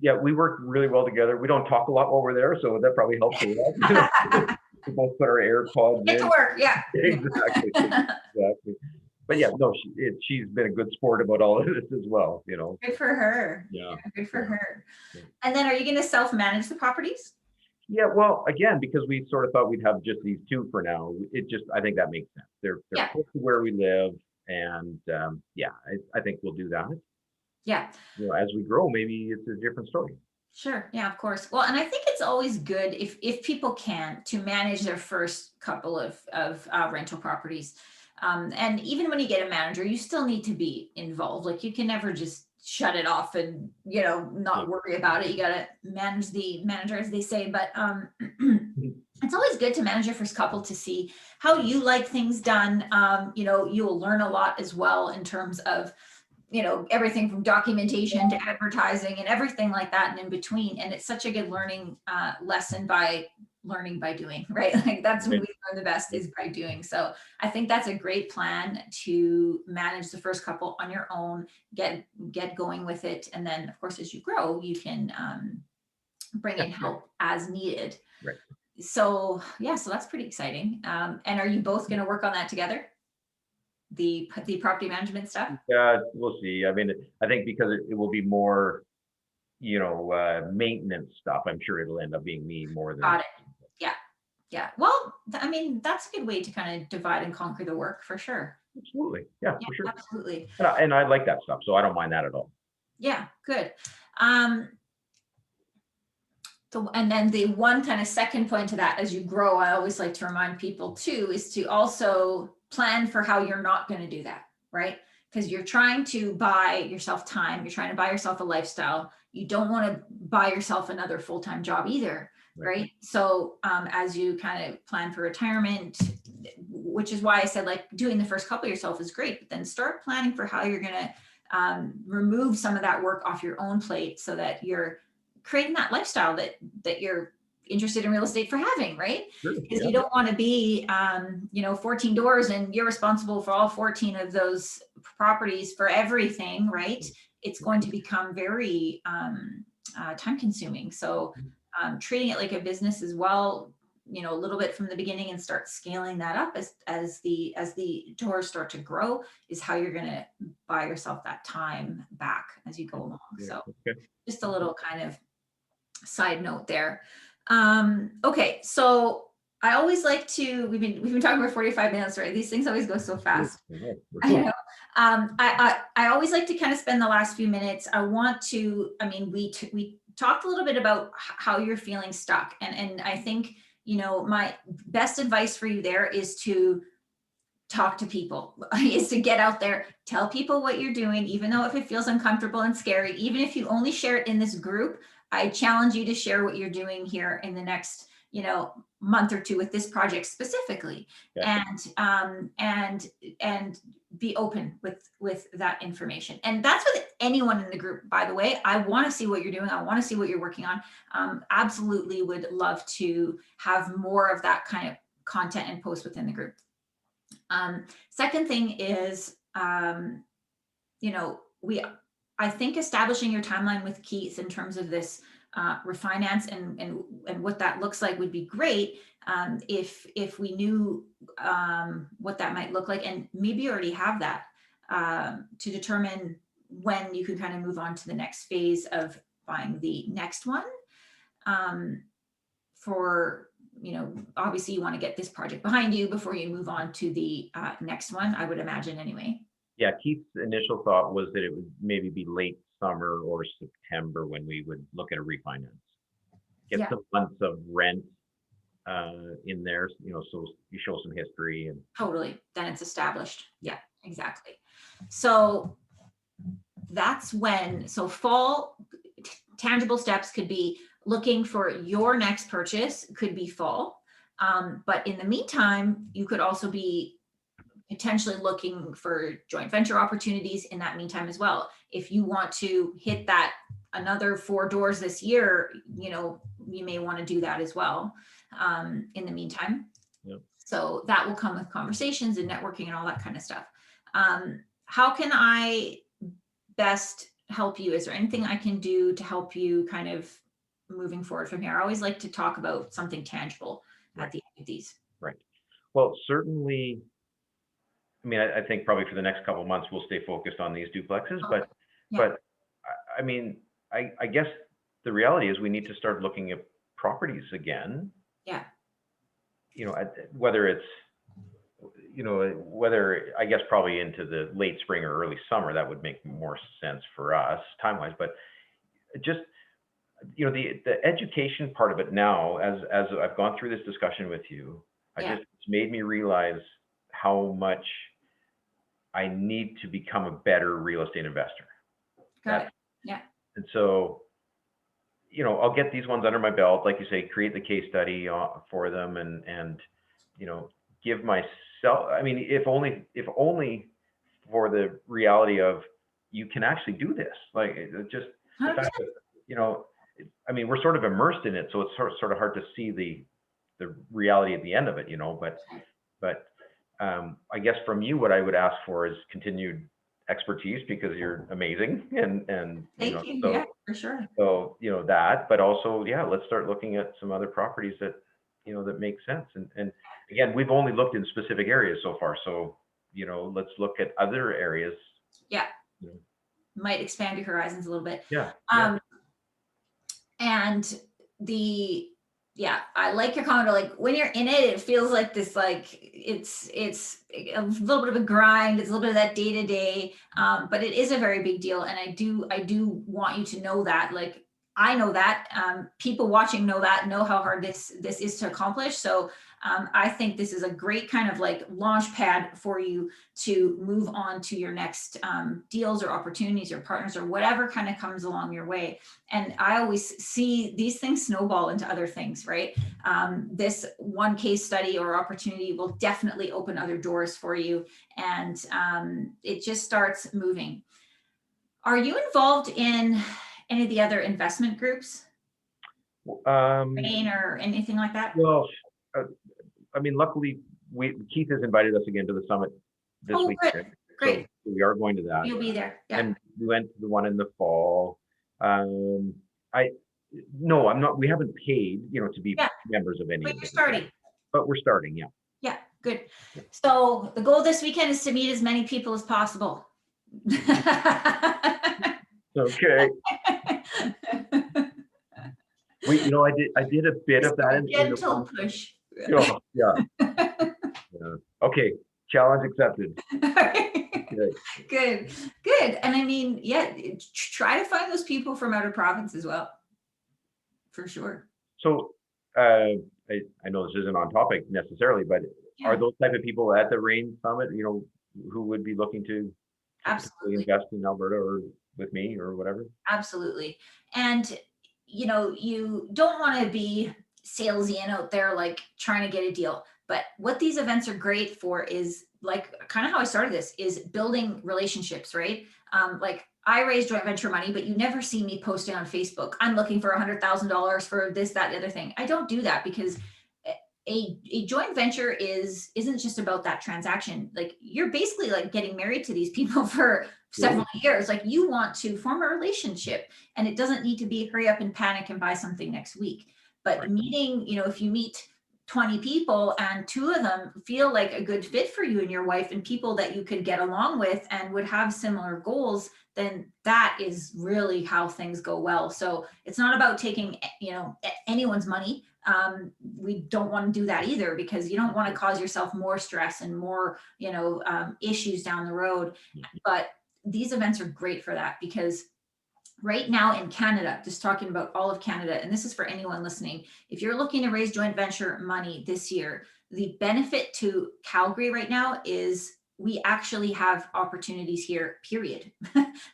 [SPEAKER 2] yeah, we work really well together. We don't talk a lot while we're there, so that probably helps a lot. We both put our AirPods
[SPEAKER 1] Get
[SPEAKER 2] in.
[SPEAKER 1] to work. Yeah.
[SPEAKER 2] Exactly. But yeah, no, she's been a good sport about all of this as well.
[SPEAKER 1] Good for her.
[SPEAKER 2] Yeah.
[SPEAKER 1] Good for her.
[SPEAKER 2] Yeah.
[SPEAKER 1] And then are you going to self-manage the properties?
[SPEAKER 2] Yeah, well, again, because we sort of thought we'd have just these two for now, I think that makes sense. They're
[SPEAKER 1] Yeah.
[SPEAKER 2] close to where we live, and yeah, I think we'll do that.
[SPEAKER 1] Yeah.
[SPEAKER 2] As we grow, maybe it's a different story.
[SPEAKER 1] Sure. Yeah, of course. Well, and I think it's always good if people can to manage their first couple of rental properties. And even when you get a manager, you still need to be involved. Like you can never just shut it off and not worry about it. You got to manage the manager, as they say. But it's always good to manage your first couple to see how you like things done. You will learn a lot as well in terms of everything from documentation to advertising and everything like that and in between. And it's such a good learning lesson by learning by doing, right? Like that's when
[SPEAKER 2] Right.
[SPEAKER 1] we learn the best is by doing. So I think that's a great plan to manage the first couple on your own, get going with it. And then of course, as you grow, you can bring
[SPEAKER 2] Yeah.
[SPEAKER 1] in help as needed.
[SPEAKER 2] Right.
[SPEAKER 1] So yeah, so that's pretty exciting. And are you both going to work on that together? The property management stuff?
[SPEAKER 2] Yeah, we'll see. I mean, I think because it will be more, maintenance stuff. I'm sure it'll end up being me more than.
[SPEAKER 1] Got it. Yeah. Yeah. Well, I mean, that's a good way to kind of divide and conquer the work for sure.
[SPEAKER 2] Absolutely. Yeah,
[SPEAKER 1] Yeah,
[SPEAKER 2] for sure.
[SPEAKER 1] absolutely.
[SPEAKER 2] And I like that stuff, so I don't mind that at all.
[SPEAKER 1] Yeah, good. Um, so, and then the one kind of second point to that, as you grow, I always like to remind people too, is to also plan for how you're not going to do that, right? Because you're trying to buy yourself time, you're trying to buy yourself a lifestyle. You don't want to buy yourself another full-time job either, right? So as you kind of plan for retirement, which is why I said like doing the first couple yourself is great, but then start planning for how you're going to remove some of that work off your own plate so that you're creating that lifestyle that you're interested in real estate for having, right?
[SPEAKER 2] Sure.
[SPEAKER 1] Because
[SPEAKER 2] Yeah.
[SPEAKER 1] you don't want to be 14 doors and you're responsible for all 14 of those properties for everything, right? It's going to become very time consuming. So treating it like a business as well, a little bit from the beginning and start scaling that up as the doors start to grow is how you're going to buy yourself that time back as you go along. So just a little kind of side note there. Okay, so I always like to, we've been talking for 45 minutes, right? These things always go so fast. I know. I always like to kind of spend the last few minutes. We talked a little bit about how you're feeling stuck. And I think, my best advice for you there is to talk to people, is to get out there, tell people what you're doing, even though if it feels uncomfortable and scary, even if you only share it in this group, I challenge you to share what you're doing here in the next, month or two with this project specifically.
[SPEAKER 2] Yeah.
[SPEAKER 1] And be open with that information. And that's with anyone in the group, by the way. I want to see what you're doing. I want to see what you're working on. Absolutely would love to have more of that kind of content and post within the group. Second thing is, I think establishing your timeline with Keith in terms of this refinance and what that looks like would be great. If we knew what that might look like, and maybe you already have that to determine when you can kind of move on to the next phase of buying the next one. Obviously you want to get this project behind you before you move on to the next one, I would imagine anyway.
[SPEAKER 2] Yeah, Keith's initial thought was that it would maybe be late summer or September when we would look at a refinance. Get some months of rent in there, so you show some history and
[SPEAKER 1] totally. Then it's established. Yeah, exactly. So that's when, fall tangible steps could be looking for your next purchase, could be fall. But in the meantime, you could also be potentially looking for joint venture opportunities in that meantime as well. If you want to hit that another 4 doors this year, you may want to do that as well in the meantime.
[SPEAKER 2] Yep.
[SPEAKER 1] So that will come with conversations and networking and all that kind of stuff. How can I best help you? Is there anything I can do to help you kind of moving forward from here? I always like to talk about something tangible at the end of these.
[SPEAKER 2] Right. Well, certainly, I mean, I think probably for the next couple of months, we'll stay focused on these duplexes, but I mean, I guess the reality is we need to start looking at properties again.
[SPEAKER 1] Yeah.
[SPEAKER 2] Whether it's, whether I guess probably into the late spring or early summer, that would make more sense for us time-wise, but just, the education part of it now, as I've gone through this discussion with you, it's made me realize how much I need to become a better real estate investor.
[SPEAKER 1] Got it. Yeah.
[SPEAKER 2] And so, I'll get these ones under my belt, like you say, create the case study for them and give myself, I mean, if only for the reality of you can actually do this. Like just the fact that, I mean, we're sort of immersed in it. So it's sort of hard to see the the reality at the end of it, but I guess from you, what I would ask for is continued expertise because you're amazing and
[SPEAKER 1] Thank you. Yeah, for sure.
[SPEAKER 2] so that, but also, yeah, let's start looking at some other properties that that make sense. And again, we've only looked in specific areas so far, so let's look at other areas.
[SPEAKER 1] Yeah,
[SPEAKER 2] you know.
[SPEAKER 1] might expand your horizons a little bit.
[SPEAKER 2] Yeah, yeah.
[SPEAKER 1] Um, and the yeah, I like your comment. Like when you're in it, it feels like this, like it's a little bit of a grind. It's a little bit of that day to day, but it is a very big deal. And I do want you to know that. Like I know that people watching know how hard this is to accomplish. So I think this is a great kind of like launch pad for you to move on to your next deals or opportunities or partners or whatever kind of comes along your way. And I always see these things snowball into other things, right? This one case study or opportunity will definitely open other doors for you, and it just starts moving. Are you involved in any of the other investment groups, Bain or anything like that?
[SPEAKER 2] Well, uh, I mean, luckily, Keith has invited us again to the summit this
[SPEAKER 1] Oh,
[SPEAKER 2] week,
[SPEAKER 1] good, great.
[SPEAKER 2] so we are going to that.
[SPEAKER 1] You'll be there. Yeah.
[SPEAKER 2] And we went to the one in the fall. I no, I'm not. We haven't paid, to be
[SPEAKER 1] Yeah,
[SPEAKER 2] members of any
[SPEAKER 1] but
[SPEAKER 2] of
[SPEAKER 1] you're
[SPEAKER 2] them,
[SPEAKER 1] starting.
[SPEAKER 2] but we're starting. Yeah.
[SPEAKER 1] Yeah, good. So the goal this weekend is to meet as many people as possible.
[SPEAKER 2] Okay. I did a bit of that in the
[SPEAKER 1] Gentle
[SPEAKER 2] fall.
[SPEAKER 1] push.
[SPEAKER 2] Yeah, yeah. Okay, challenge accepted. Okay.
[SPEAKER 1] Good, good. And I mean, yeah, try to find those people from outer province as well, for sure.
[SPEAKER 2] So, I know this isn't on topic necessarily, but are
[SPEAKER 1] Yeah,
[SPEAKER 2] those type of people at the Rain Summit, who would be looking to potentially
[SPEAKER 1] absolutely.
[SPEAKER 2] invest in Alberta or with me or whatever?
[SPEAKER 1] Absolutely. And you don't want to be salesy and out there like trying to get a deal. But what these events are great for is like kind of how I started this is building relationships, right? Like I raise joint venture money, but you never see me posting on Facebook. I'm looking for $100,000 for this, that, the other thing. I don't do that because a joint venture isn't just about that transaction. Like you're basically like getting married to these people for several years. Like you want to form a relationship, and it doesn't need to be hurry up and panic and buy something next week. But
[SPEAKER 2] Right.
[SPEAKER 1] meeting, if you meet 20 people and two of them feel like a good fit for you and your wife and people that you could get along with and would have similar goals, then that is really how things go well. So it's not about taking, anyone's money. We don't want to do that either because you don't want to cause yourself more stress and more, issues down the road. But these events are great for that because right now in Canada, just talking about all of Canada, and this is for anyone listening, if you're looking to raise joint venture money this year, the benefit to Calgary right now is we actually have opportunities here, period.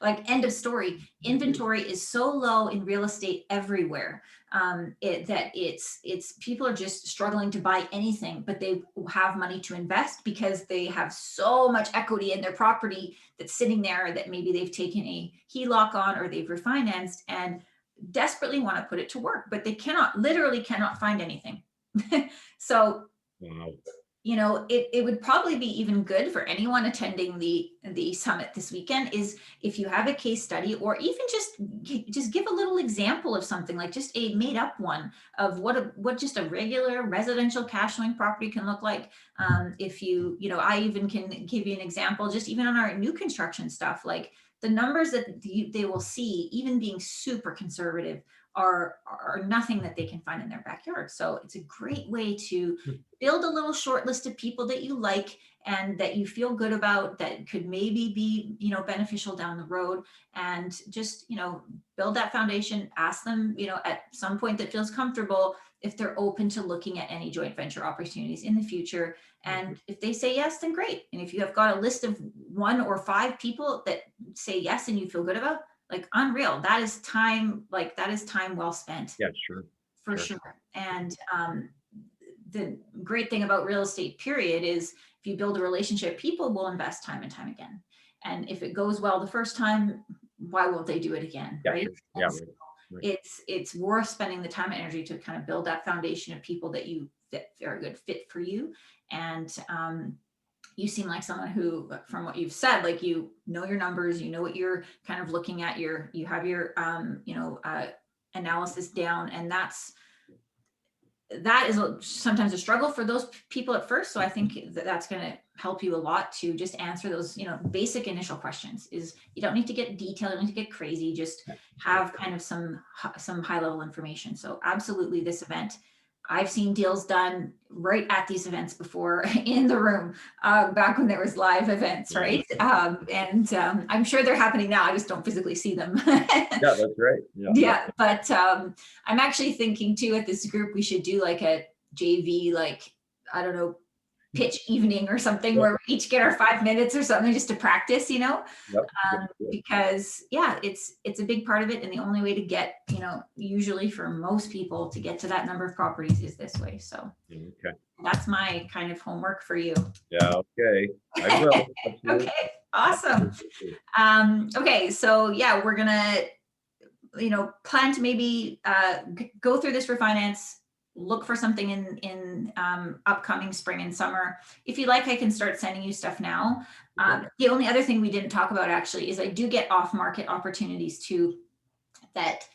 [SPEAKER 1] Like end of story. Inventory is so low in real estate everywhere that it's people are just struggling to buy anything, but they have money to invest because they have so much equity in their property that's sitting there that maybe they've taken a HELOC on or they've refinanced and desperately want to put it to work, but they literally cannot find anything. So
[SPEAKER 2] Wow.
[SPEAKER 1] it would probably be even good for anyone attending the summit this weekend is if you have a case study or even just give a little example of something like just a made up one of what just a regular residential cash flowing property can look like. If I even can give you an example just even on our new construction stuff, like the numbers that they will see even being super conservative are nothing that they can find in their backyard. So it's a great way to build a little short list of people that you like and that you feel good about that could maybe be beneficial down the road, and just build that foundation. Ask them at some point that feels comfortable if they're open to looking at any joint venture opportunities in the future. And if they say yes, then great. And if you have got a list of 1 or 5 people that say yes and you feel good about, like unreal, that is time well spent.
[SPEAKER 2] Yeah, sure.
[SPEAKER 1] For sure. And the great thing about real estate period is if you build a relationship, people will invest time and time again. And if it goes well the first time, why won't they do it again?
[SPEAKER 2] Yeah,
[SPEAKER 1] Right.
[SPEAKER 2] sure. Yeah,
[SPEAKER 1] And so
[SPEAKER 2] right. Right.
[SPEAKER 1] it's worth spending the time and energy to kind of build that foundation of people that are a good fit for you. And you seem like someone who, from what you've said, like, you know your numbers, you know what you're kind of looking at, you have your analysis down, and that is sometimes a struggle for those people at first. So I think that's going to help you a lot to just answer those, basic initial questions. Is you don't need to get detailed, you don't need to get crazy, just have kind of some high level information. So absolutely, this event, I've seen deals done right at these events before in the room, back when there was live events, right? And I'm sure they're happening now. I just don't physically see them.
[SPEAKER 2] Yeah, that's right.
[SPEAKER 1] Yeah, but I'm actually thinking too, at this group, we should do like a JV, like, I don't know, pitch evening or something,
[SPEAKER 2] Yep.
[SPEAKER 1] where we each get our 5 minutes or something just to practice,
[SPEAKER 2] Yep.
[SPEAKER 1] because yeah, it's a big part of it. And the only way to get, usually for most people to get to that number of properties is this way. So
[SPEAKER 2] Okay.
[SPEAKER 1] that's my kind of homework for you.
[SPEAKER 2] Yeah. Okay. I will. Absolutely.
[SPEAKER 1] Okay, awesome. Okay, so yeah, we're gonna, plan to maybe go through this refinance, look for something in upcoming spring and summer. If you like, I can start sending you stuff now. The only other thing we didn't talk about actually is I do get off-market opportunities too, that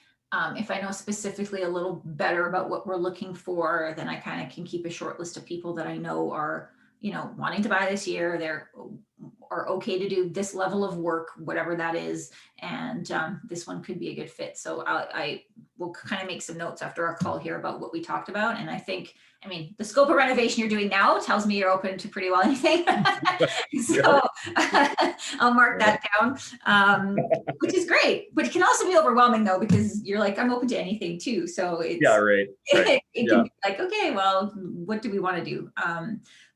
[SPEAKER 1] if I know specifically a little better about what we're looking for, then I kind of can keep a short list of people that I know are, wanting to buy this year. They're are okay to do this level of work, whatever that is. And this one could be a good fit. So I will kind of make some notes after our call here about what we talked about. And I mean, the scope of renovation you're doing now tells me you're open to pretty well anything. So I'll mark that down, which is but it can also be overwhelming though, because you're like, I'm open to anything too. So it's,
[SPEAKER 2] right.
[SPEAKER 1] it can be like, okay, well, what do we want to do?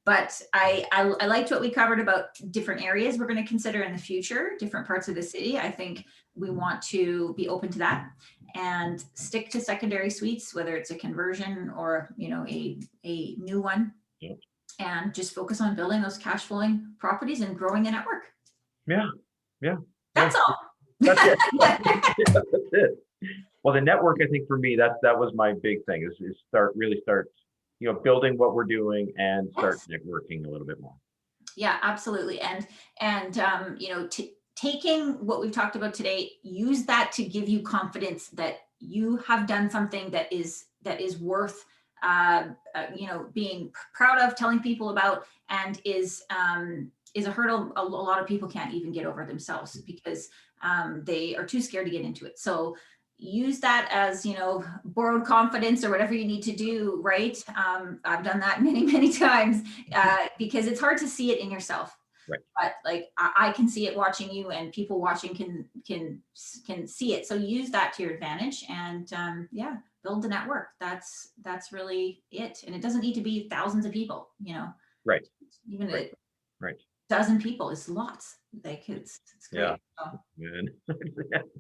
[SPEAKER 1] But I liked what we covered about different areas we're going to consider in the future, different parts of the city. I think we want to be open to that and stick to secondary suites, whether it's a conversion or, a new one.
[SPEAKER 2] Yep.
[SPEAKER 1] And just focus on building those cash flowing properties and growing the network.
[SPEAKER 2] Yeah.
[SPEAKER 1] That's all.
[SPEAKER 2] That's it. That's it. Well, the network, I think for me, that was my big thing is start building what we're doing and start networking a little bit more.
[SPEAKER 1] Yeah, absolutely. And taking what we've talked about today, use that to give you confidence that you have done something that is worth being proud of, telling people about, and is a hurdle a lot of people can't even get over themselves, because they are too scared to get into it. So use that as, borrowed confidence or whatever you need to do, right? I've done that many times, because it's hard to see it in yourself.
[SPEAKER 2] Right.
[SPEAKER 1] But like I can see it watching you, and people watching can see it. So use that to your advantage, and build the network. That's really it. And it doesn't need to be thousands of people,
[SPEAKER 2] Right.
[SPEAKER 1] Even
[SPEAKER 2] right.
[SPEAKER 1] a dozen people is lots. Like it's great.
[SPEAKER 2] Yeah. Man.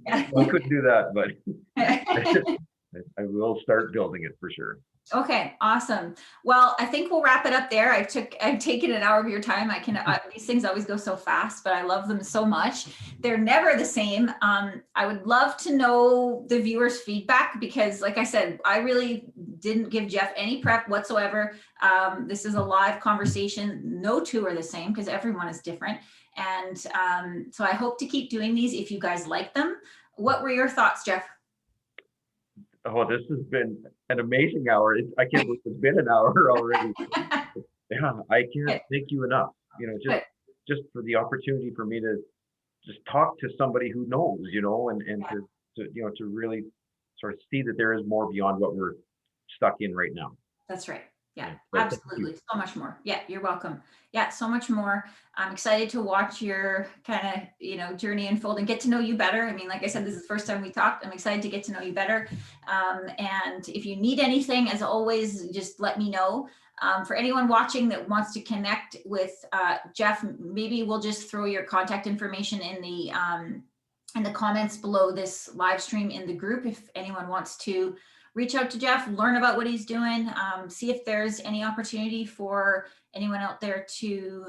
[SPEAKER 2] I couldn't do that, but I will start building it for sure.
[SPEAKER 1] Okay, awesome. Well, I think we'll wrap it up there. I've taken an hour of your time. These things always go so fast, but I love them so much. They're never the same. I would love to know the viewers' feedback, because like I said, I really didn't give Jeff any prep whatsoever. This is a live conversation. No two are the same, because everyone is different. And so I hope to keep doing these if you guys like them. What were your thoughts, Jeff?
[SPEAKER 2] Oh, this has been an amazing hour. I can't believe it's been an hour already. Yeah, I can't thank you enough. Just for the opportunity for me to just talk to somebody who knows, and to really sort of see that there is more beyond what we're stuck in right now.
[SPEAKER 1] That's right. Yeah, absolutely. So much more. Yeah, you're welcome. Yeah, so much more. I'm excited to watch your kind of, journey unfold and get to know you better. I mean, like I said, this is the first time we talked. I'm excited to get to know you better. And if you need anything, as always, just let me know. For anyone watching that wants to connect with Jeff, maybe we'll just throw your contact information in the comments below this live stream in the group. If anyone wants to reach out to Jeff, learn about what he's doing, see if there's any opportunity for anyone out there to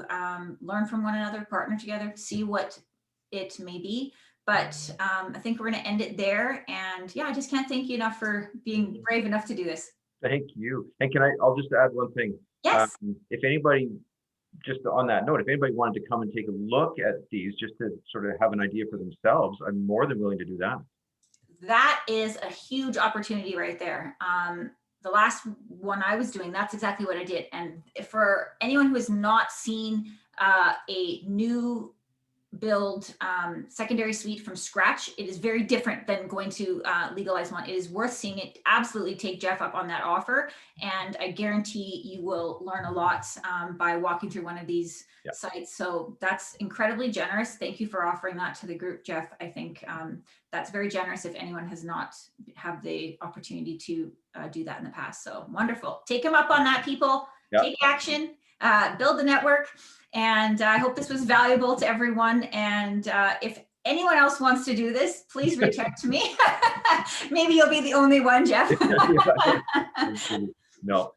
[SPEAKER 1] learn from one another, partner together, see what it may be. But I think we're going to end it there. And yeah, I just can't thank you enough for being brave enough to do this.
[SPEAKER 2] Thank you. And I'll just add one thing.
[SPEAKER 1] Yes.
[SPEAKER 2] If anybody, just on that note, if anybody wanted to come and take a look at these just to sort of have an idea for themselves, I'm more than willing to do that.
[SPEAKER 1] That is a huge opportunity right there. The last one I was doing, that's exactly what I did. And for anyone who has not seen a new build secondary suite from scratch, it is very different than going to legalize one. It is worth seeing it. Absolutely take Jeff up on that offer. And I guarantee you will learn a lot by walking through one of these sites. So that's incredibly generous. Thank you for offering that to the group, Jeff. I think that's very generous if anyone has not had the opportunity to do that in the past. So wonderful. Take him up on that, people. Take action, build the network. And I hope this was valuable to everyone. And if anyone else wants to do this, please reach out to me. Maybe you'll be the only one, Jeff.
[SPEAKER 2] No.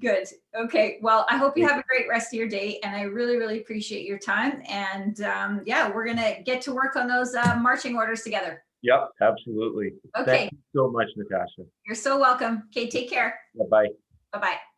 [SPEAKER 1] Good. Okay. Well, I hope you have a great rest of your day. And I really, really appreciate your time. And yeah, we're going to get to work on those marching orders together.
[SPEAKER 2] Yep, absolutely.
[SPEAKER 1] Okay.
[SPEAKER 2] Thank you so much, Natasha.
[SPEAKER 1] You're so welcome. Okay. Take care.
[SPEAKER 2] Bye-bye.
[SPEAKER 1] Bye-bye.